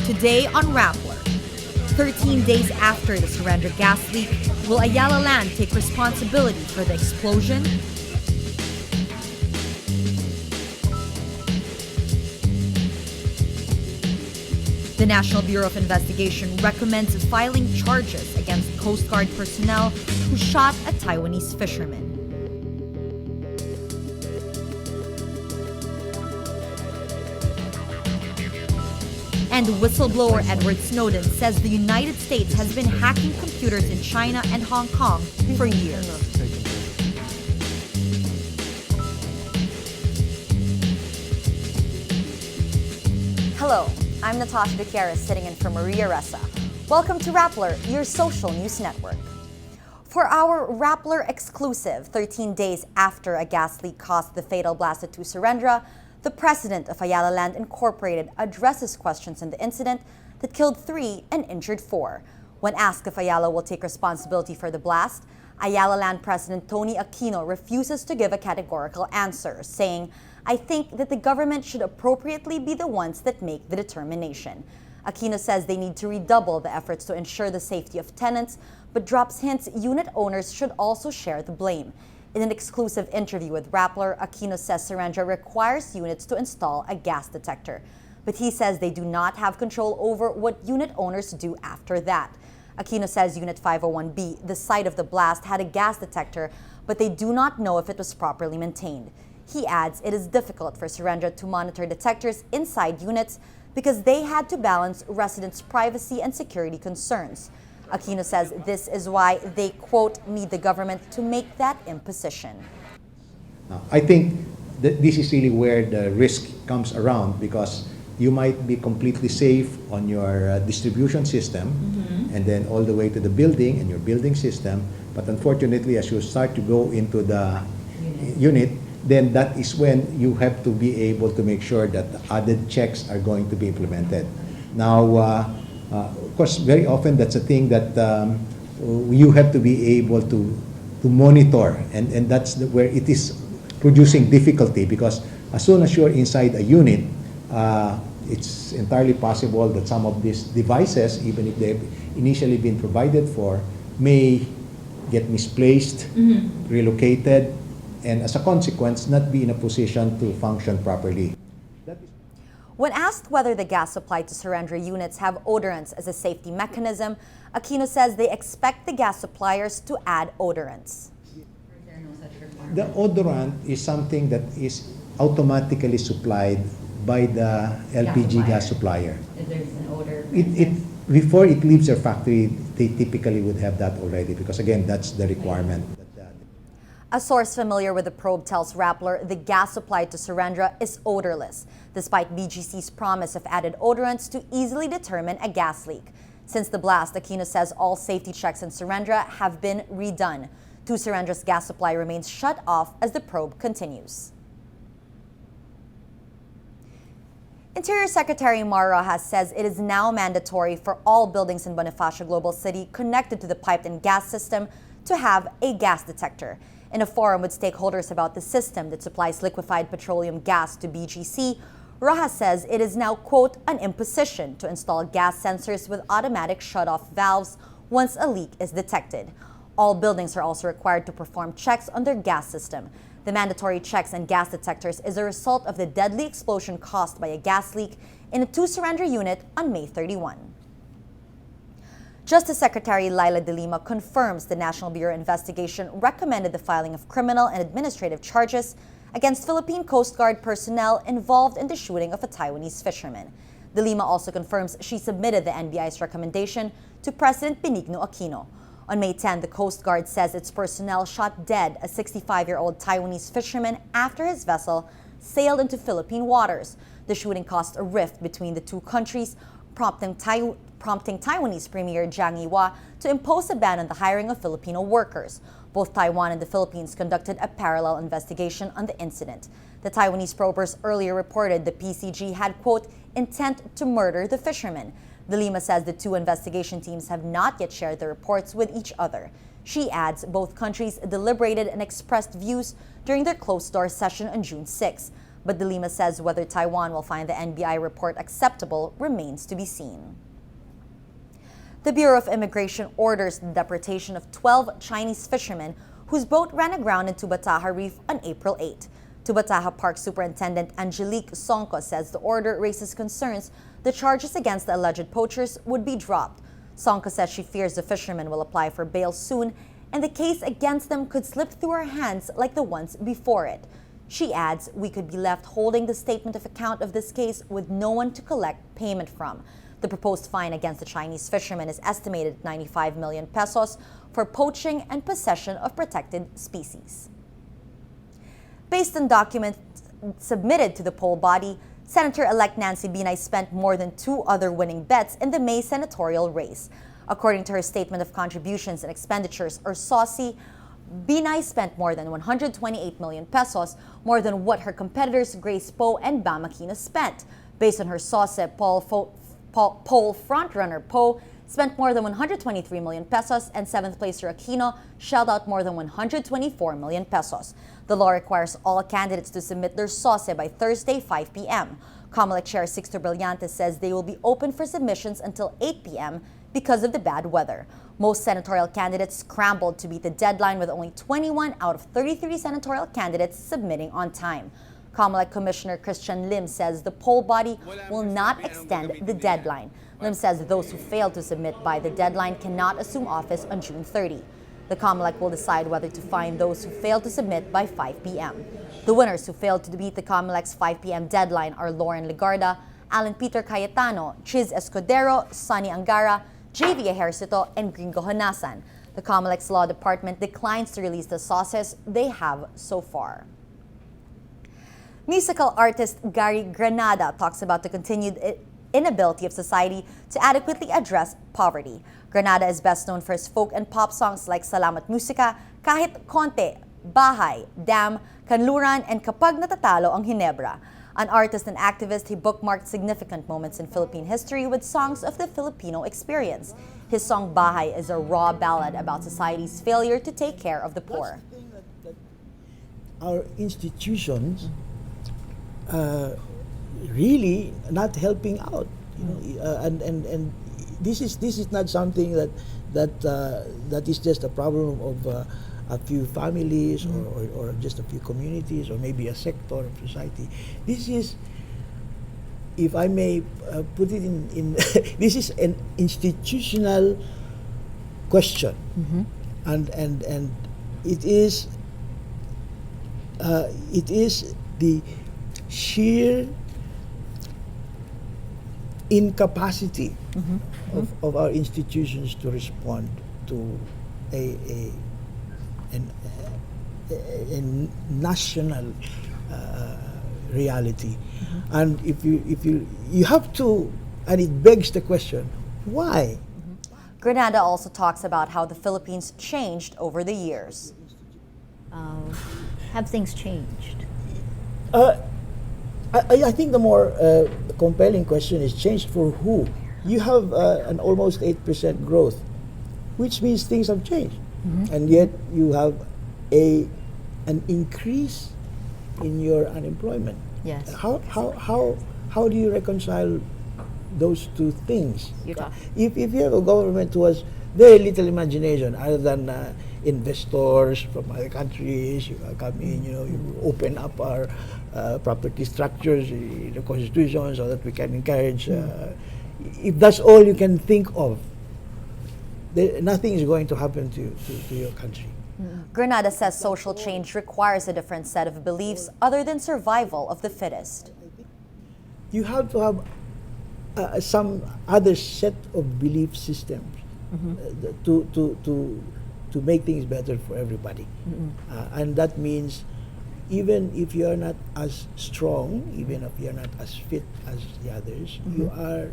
Today on Rappler, 13 days after the surrender gas leak, will Ayala Land take responsibility for the explosion? The National Bureau of Investigation recommends filing charges against Coast Guard personnel who shot a Taiwanese fisherman. And whistleblower Edward Snowden says the United States has been hacking computers in China and Hong Kong for years. Hello, I'm Natasha Gutierrez sitting in for Maria Ressa. Welcome to Rappler, your social news network. For our Rappler exclusive, 13 days after a gas leak caused the fatal blast at Surrendra, the president of Ayala Land Incorporated addresses questions in the incident that killed 3 and injured 4. When asked if Ayala will take responsibility for the blast, Ayala Land President Tony Aquino refuses to give a categorical answer, saying, "I think that the government should appropriately be the ones that make the determination." Aquino says they need to redouble the efforts to ensure the safety of tenants, but drops hints unit owners should also share the blame. In an exclusive interview with Rappler, Aquino says Surrendra requires units to install a gas detector. But he says they do not have control over what unit owners do after that. Aquino says Unit 501B, the site of the blast, had a gas detector, but they do not know if it was properly maintained. He adds it is difficult for Surrendra to monitor detectors inside units because they had to balance residents' privacy and security concerns. Aquino says this is why they, quote, need the government to make that imposition. I think that this is really where the risk comes around, because you might be completely safe on your distribution system and then all the way to the building and your building system. But unfortunately, as you start to go into the unit, then that is when you have to be able to make sure that the added checks are going to be implemented. Now, of course, very often that's a thing that you have to be able to monitor, and that's where it is producing difficulty, because as soon as you're inside a unit, it's entirely possible that some of these devices, even if they've initially been provided for, may get misplaced, relocated, and as a consequence, not be in a position to function properly. When asked whether the gas supply to Surrendra units have odorants as a safety mechanism, Aquino says they expect the gas suppliers to add odorants. Is there no such requirement? The odorant is something that is automatically supplied by the LPG gas supplier. If there's an odor? Before it leaves their factory, they typically would have that already, because again, that's the requirement. A source familiar with the probe tells Rappler the gas supply to Surrendra is odorless, despite BGC's promise of added odorants to easily determine a gas leak. Since the blast, Aquino says all safety checks in Surrendra have been redone. Surrendra's gas supply remains shut off as the probe continues. Interior Secretary Mar Roxas says it is now mandatory for all buildings in Bonifacio Global City connected to the piped and gas system to have a gas detector. In a forum with stakeholders about the system that supplies liquefied petroleum gas to BGC, Roxas says it is now, quote, an imposition to install gas sensors with automatic shut-off valves once a leak is detected. All buildings are also required to perform checks on their gas system. The mandatory checks and gas detectors is a result of the deadly explosion caused by a gas leak in a Surrendra unit on May 31. Justice Secretary Leila de Lima confirms the National Bureau investigation recommended the filing of criminal and administrative charges against Philippine Coast Guard personnel involved in the shooting of a Taiwanese fisherman. De Lima also confirms she submitted the NBI's recommendation to President Benigno Aquino. On May 10, the Coast Guard says its personnel shot dead a 65-year-old Taiwanese fisherman after his vessel sailed into Philippine waters. The shooting caused a rift between the two countries, prompting Taiwanese Premier Jiang Yiwa to impose a ban on the hiring of Filipino workers. Both Taiwan and the Philippines conducted a parallel investigation on the incident. The Taiwanese probers earlier reported the PCG had, quote, intent to murder the fisherman. De Lima says the two investigation teams have not yet shared their reports with each other. She adds both countries deliberated and expressed views during their closed-door session on June 6. But De Lima says whether Taiwan will find the NBI report acceptable remains to be seen. The Bureau of Immigration orders the deportation of 12 Chinese fishermen whose boat ran aground in Tubataha Reef on April 8. Tubataha Park Superintendent Angelique Sonko says the order raises concerns the charges against the alleged poachers would be dropped. Sonko says she fears the fishermen will apply for bail soon and the case against them could slip through her hands like the ones before it. She adds, we could be left holding the statement of account of this case with no one to collect payment from. The proposed fine against the Chinese fishermen is estimated at 95 million pesos for poaching and possession of protected species. Based on documents submitted to the poll body, Senator-elect Nancy Binay spent more than 2 other winning bets in the May senatorial race. According to her Statement of Contributions and Expenditures, or SOSI, Binay spent more than 128 million pesos, more than what her competitors Grace Poe and Bam Aquino spent. Based on her SOSI, poll frontrunner Poe spent more than 123 million pesos and 7th placer Aquino shelled out more than 124 million pesos. The law requires all candidates to submit their SOSI by Thursday, 5 p.m. COMELEC Chair Sixto Brillante says they will be open for submissions until 8 p.m. because of the bad weather. Most senatorial candidates scrambled to beat the deadline with only 21 out of 33 senatorial candidates submitting on time. COMELEC Commissioner Christian Lim says the poll body will not extend the deadline. Lim says those who fail to submit by the deadline cannot assume office on June 30. The COMELEC will decide whether to fine those who fail to submit by 5 p.m. The winners who failed to beat the COMELEC's 5 p.m. deadline are Lauren Ligarda, Alan Peter Cayetano, Chiz Escudero, Sonny Angara, JV Ejercito, and Gringo Honasan. The COMELEC's Law Department declines to release the SOSIs they have so far. Musical artist Gary Granada talks about the continued inability of society to adequately address poverty. Granada is best known for his folk and pop songs like Salamat Musika, Kahit Konti, Bahay, Dam, Kanluran, and Kapag Natatalo ang Hinebra. An artist and activist, he bookmarked significant moments in Philippine history with songs of the Filipino experience. His song Bahay is a raw ballad about society's failure to take care of the poor. Our institutions really not helping out, and this is not something that is just a problem of a few families or just a few communities or maybe a sector of society. This is, if I may put it in this is an institutional question, and it is the sheer incapacity of our institutions to respond to a national reality. And if you have to, and it begs the question, why? Granada also talks about how the Philippines changed over the years. Have things changed? I think the more compelling question is, changed for who? You have an almost 8% growth, which means things have changed. And yet you have an increase in your unemployment. Yes. How do you reconcile those two things? You're talking. If you have a government who has very little imagination other than investors from other countries, you come in, you open up our property structures in the constitution so that we can encourage. If that's all you can think of, nothing is going to happen to your country. Granada says social change requires a different set of beliefs other than survival of the fittest. You have to have some other set of belief systems to make things better for everybody. And that means even if you are not as strong, even if you are not as fit as the others, you are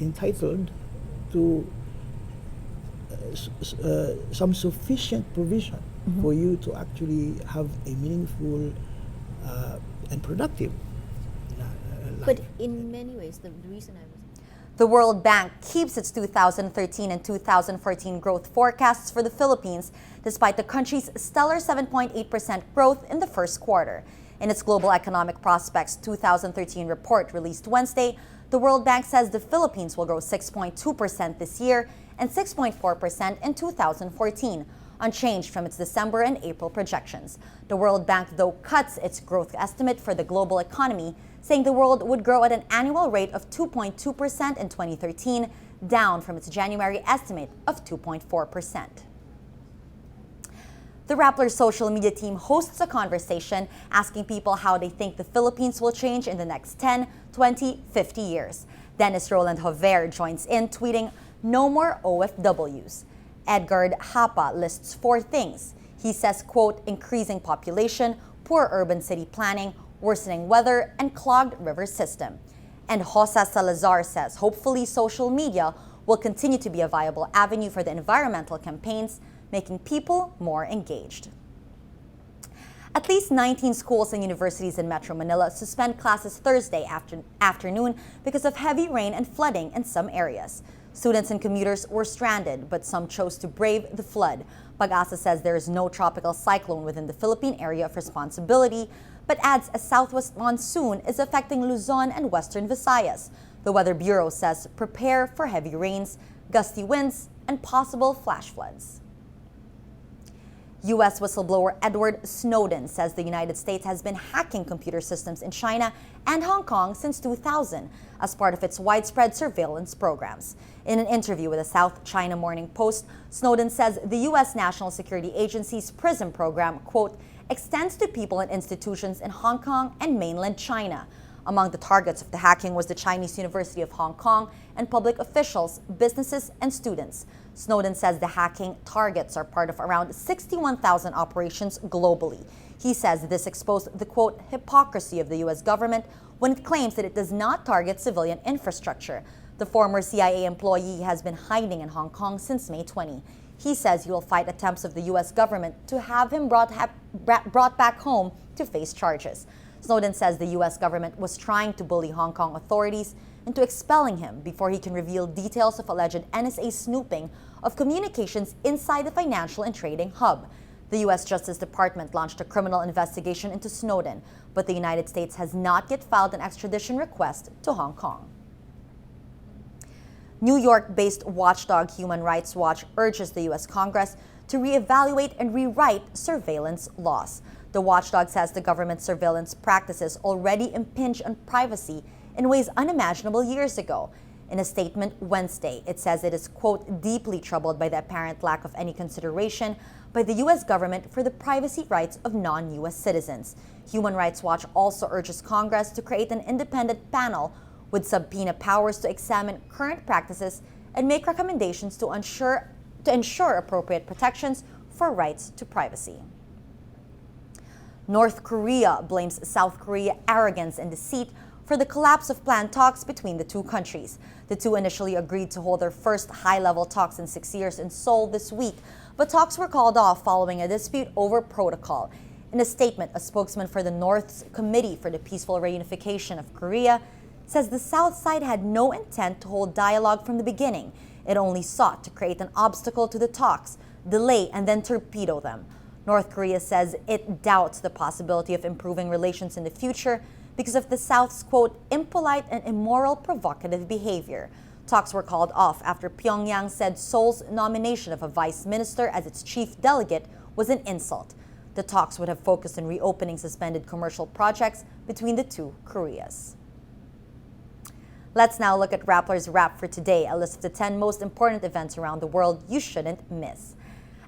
entitled to some sufficient provision for you to actually have a meaningful and productive life. But in many ways, the reason I was... The World Bank keeps its 2013 and 2014 growth forecasts for the Philippines, despite the country's stellar 7.8% growth in the first quarter. In its Global Economic Prospects 2013 report released Wednesday, the World Bank says the Philippines will grow 6.2% this year and 6.4% in 2014, unchanged from its December and April projections. The World Bank, though, cuts its growth estimate for the global economy, saying the world would grow at an annual rate of 2.2% in 2013, down from its January estimate of 2.4%. The Rappler social media team hosts a conversation asking people how they think the Philippines will change in the next 10, 20, 50 years. Dennis Roland Jover joins in, tweeting, "No more OFWs." Edgar Hapa lists 4 things. He says, quote, increasing population, poor urban city planning, worsening weather, and clogged river system. And Jose Salazar says, hopefully social media will continue to be a viable avenue for the environmental campaigns, making people more engaged. At least 19 schools and universities in Metro Manila suspend classes Thursday afternoon because of heavy rain and flooding in some areas. Students and commuters were stranded, but some chose to brave the flood. Pag-asa says there is no tropical cyclone within the Philippine area of responsibility, but adds a southwest monsoon is affecting Luzon and western Visayas. The Weather Bureau says prepare for heavy rains, gusty winds, and possible flash floods. U.S. whistleblower Edward Snowden says the United States has been hacking computer systems in China and Hong Kong since 2000 as part of its widespread surveillance programs. In an interview with the South China Morning Post, Snowden says the U.S. National Security Agency's PRISM program, quote, extends to people and institutions in Hong Kong and mainland China. Among the targets of the hacking was the Chinese University of Hong Kong and public officials, businesses, and students. Snowden says the hacking targets are part of around 61,000 operations globally. He says this exposed the, quote, hypocrisy of the U.S. government when it claims that it does not target civilian infrastructure. The former CIA employee has been hiding in Hong Kong since May 20. He says he will fight attempts of the U.S. government to have him brought back home to face charges. Snowden says the U.S. government was trying to bully Hong Kong authorities into expelling him before he can reveal details of alleged NSA snooping of communications inside the financial and trading hub. The U.S. Justice Department launched a criminal investigation into Snowden, but the United States has not yet filed an extradition request to Hong Kong. New York-based watchdog Human Rights Watch urges the U.S. Congress to reevaluate and rewrite surveillance laws. The watchdog says the government's surveillance practices already impinge on privacy in ways unimaginable years ago. In a statement Wednesday, it says it is, quote, deeply troubled by the apparent lack of any consideration by the U.S. government for the privacy rights of non-U.S. citizens. Human Rights Watch also urges Congress to create an independent panel with subpoena powers to examine current practices and make recommendations to ensure appropriate protections for rights to privacy. North Korea blames South Korea's arrogance and deceit for the collapse of planned talks between the two countries. The two initially agreed to hold their first high-level talks in 6 years in Seoul this week, but talks were called off following a dispute over protocol. In a statement, a spokesman for the North's Committee for the Peaceful Reunification of Korea says the South side had no intent to hold dialogue from the beginning. It only sought to create an obstacle to the talks, delay, and then torpedo them. North Korea says it doubts the possibility of improving relations in the future because of the South's, quote, impolite and immoral provocative behavior. Talks were called off after Pyongyang said Seoul's nomination of a vice minister as its chief delegate was an insult. The talks would have focused on reopening suspended commercial projects between the two Koreas. Let's now look at Rappler's Wrap for today, a list of the 10 most important events around the world you shouldn't miss.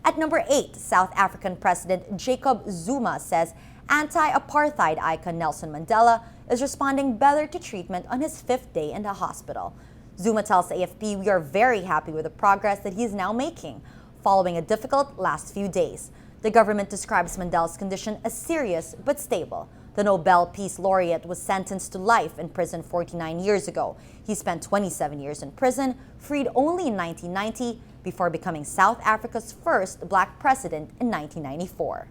At number 8, South African President Jacob Zuma says anti-apartheid icon Nelson Mandela is responding better to treatment on his 5th day in the hospital. Zuma tells AFP, "We are very happy with the progress that he is now making, following a difficult last few days." The government describes Mandela's condition as serious but stable. The Nobel Peace Laureate was sentenced to life in prison 49 years ago. He spent 27 years in prison, freed only in 1990, before becoming South Africa's first black president in 1994.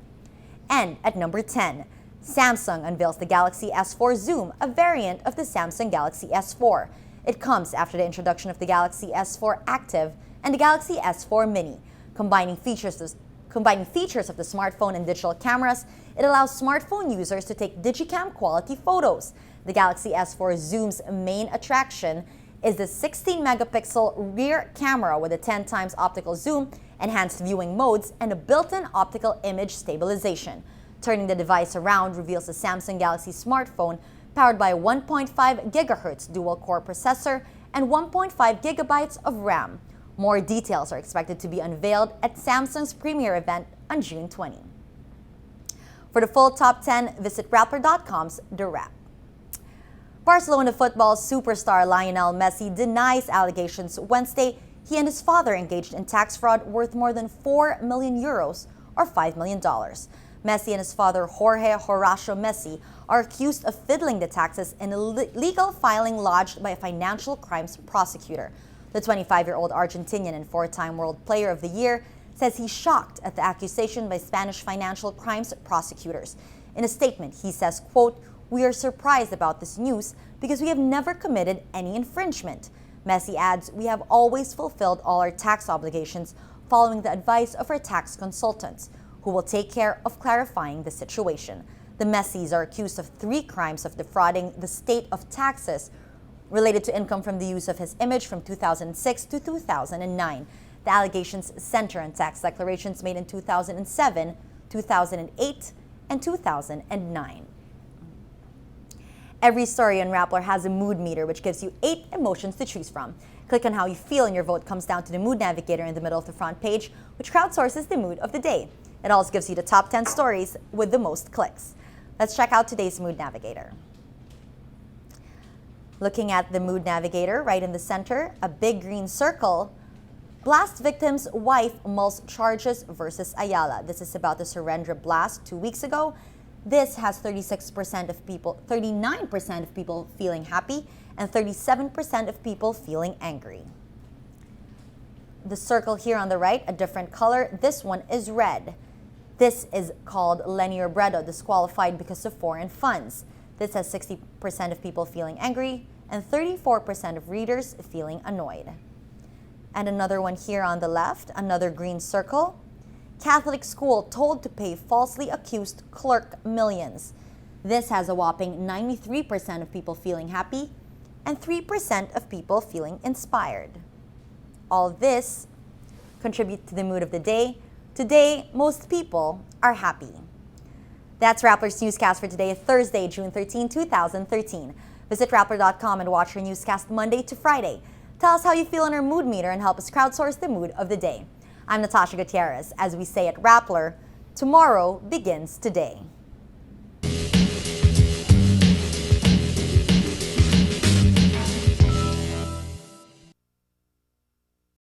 And at number 10, Samsung unveils the Galaxy S4 Zoom, a variant of the Samsung Galaxy S4. It comes after the introduction of the Galaxy S4 Active and the Galaxy S4 Mini, combining features Combining features of the smartphone and digital cameras, it allows smartphone users to take digicam quality photos. The Galaxy S4 Zoom's main attraction is the 16-megapixel rear camera with a 10 times optical zoom, enhanced viewing modes, and a built-in optical image stabilization. Turning the device around reveals the Samsung Galaxy smartphone powered by a 1.5 GHz dual-core processor and 1.5 gigabytes of RAM. More details are expected to be unveiled at Samsung's premiere event on June 20. For the full top 10, visit Rappler.com's The Wrap. Barcelona football superstar Lionel Messi denies allegations Wednesday he and his father engaged in tax fraud worth more than 4 million euros or $5 million. Messi and his father Jorge Horacio Messi are accused of fiddling the taxes in a legal filing lodged by a financial crimes prosecutor. The 25-year-old Argentinian and four-time World Player of the Year says he's shocked at the accusation by Spanish financial crimes prosecutors. In a statement, he says, quote, "We are surprised about this news because we have never committed any infringement." Messi adds, "We have always fulfilled all our tax obligations following the advice of our tax consultants, who will take care of clarifying the situation." The Messis are accused of 3 crimes of defrauding the state of taxes related to income from the use of his image from 2006 to 2009. The allegations center on tax declarations made in 2007, 2008, and 2009. Every story on Rappler has a mood meter, which gives you 8 emotions to choose from. Click on how you feel and your vote comes down to the Mood Navigator in the middle of the front page, which crowdsources the mood of the day. It also gives you the top 10 stories with the most clicks. Let's check out today's Mood Navigator. Looking at the Mood Navigator, right in the center, a big green circle. Blast victim's wife mulls charges versus Ayala. This is about the Surrender blast 2 weeks ago. This has 39% of people feeling happy and 37% of people feeling angry. The circle here on the right, a different color. This one is red. This is called Lenny Robredo, disqualified because of foreign funds. This has 60% of people feeling angry and 34% of readers feeling annoyed. And another one here on the left, another green circle. Catholic school told to pay falsely accused clerk millions. This has a whopping 93% of people feeling happy and 3% of people feeling inspired. All of this contribute to the mood of the day. Today, most people are happy. That's Rappler's Newscast for today, Thursday, June 13, 2013. Visit Rappler.com and watch our newscast Monday to Friday. Tell us how you feel on our mood meter and help us crowdsource the mood of the day. I'm Natasha Gutierrez. As we say at Rappler, tomorrow begins today.